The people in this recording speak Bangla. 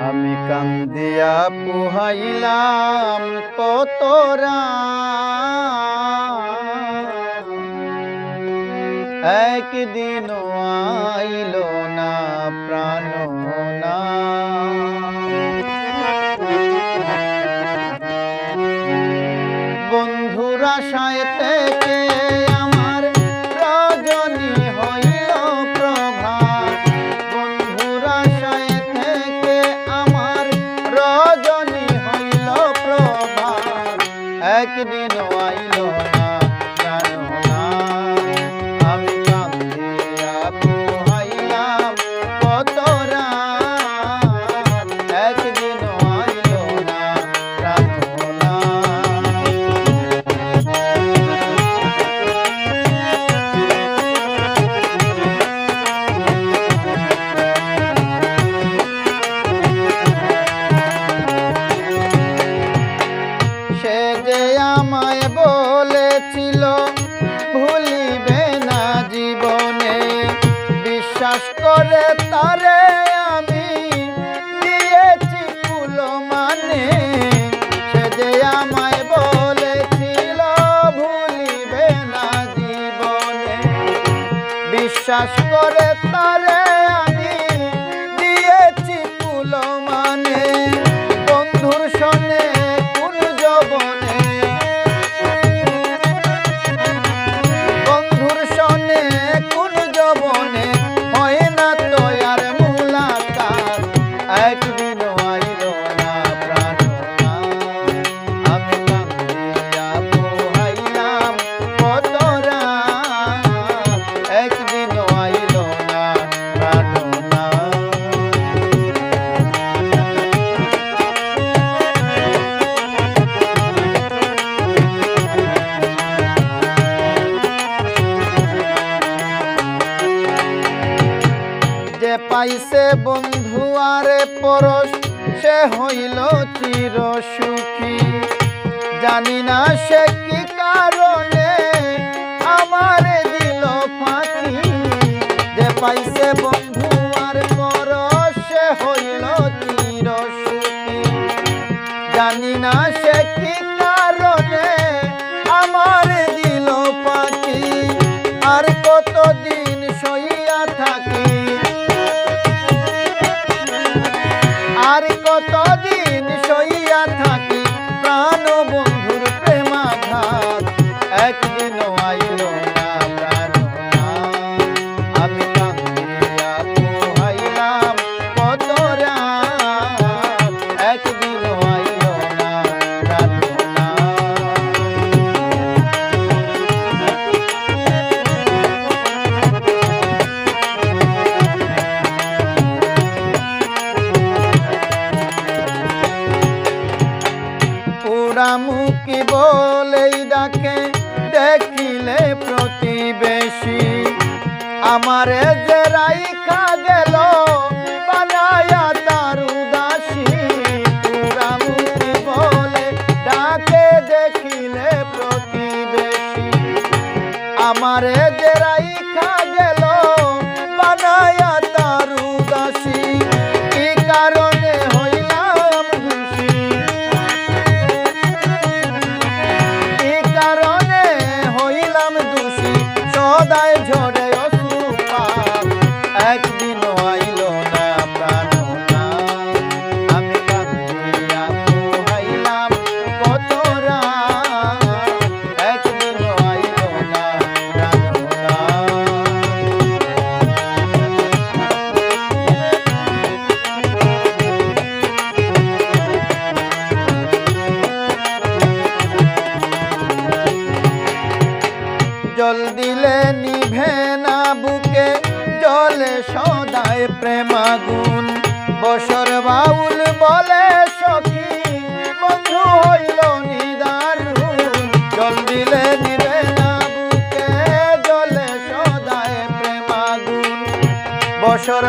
আমি কান্দিয়া পুহাইলাম কতরা, একদিন আইল না প্রাণ না। বন্ধুর আশায় থেকে আমার রজনী হইল প্রভাত, বন্ধুর আশায় থেকে আমার রজনী হইল প্রভাত, একদিন আইল না প্রাণ না। আমি কান্দিয়া পুহাইলাম কত রাত, একদিন আইল না প্রাণ না। সে যে আমায় বলেছিল ভুলিবে না জীবনে, বিশ্বাস করে তারে আমি দিয়েছি কুল মানে। সে যে আমায় বলেছিল ভুলিবে না জীবনে, বিশ্বাস করে তারে আমি দিয়েছি কুল মানে। বন্ধুর সনে কোন যবনে, বন্ধুর সনে কোন যবনে হয় না তো আর মুলাকাত, একদিন আইল না প্রাণ না। আমি কান্দিয়া পুহাইলাম কত রাত, একদিন আইল না প্রাণ না। যে পাইছে বন্ধু আরে পরশ, সে হইল চির সুখী। জানি না সে কি কারণে আমারে দিল ফাঁকি। যে পাইছে বন্ধু আর পরশ, সে হইল চির সুখী। জানি না সে কি কারণে আমারে দিল ফাঁকি। আর কতদিন সইয়া থাকি, আর কতদিন সইয়া থাকি প্রাণ বন্ধুর প্রেমাঘাত, একদিন আইল না প্রাণ না। আমি কান্দিয়া পুহাইলাম কত রাত, একদিন আইল না প্রাণ না। মুখী বলেই ডাকে দেখিলে প্রতিবেশী, আমারে যে রাইখা গেল বানায়া তার উদাসী। মুখী বলে ডাকে দেখিলে প্রতিবেশী, আমারে যে রাইখা গেল বানায়া তার উদাসী। কি কারণে হইলাম খুশি, সদায় ঝরে অশ্রুপাত, একদিন আইল না প্রাণ না। আমি কান্দিয়া পুহাইলাম কত রাত, একদিন আইল না প্রাণ না। জল দিলে নিভে না বুকে, জলে সদায় প্রেমাগুন। বসর বাউল বলে সখী বন্ধু হইল নিদারুণ। জল দিলে নিভে না বুকে, জলে সদায় প্রেমাগুন। বসর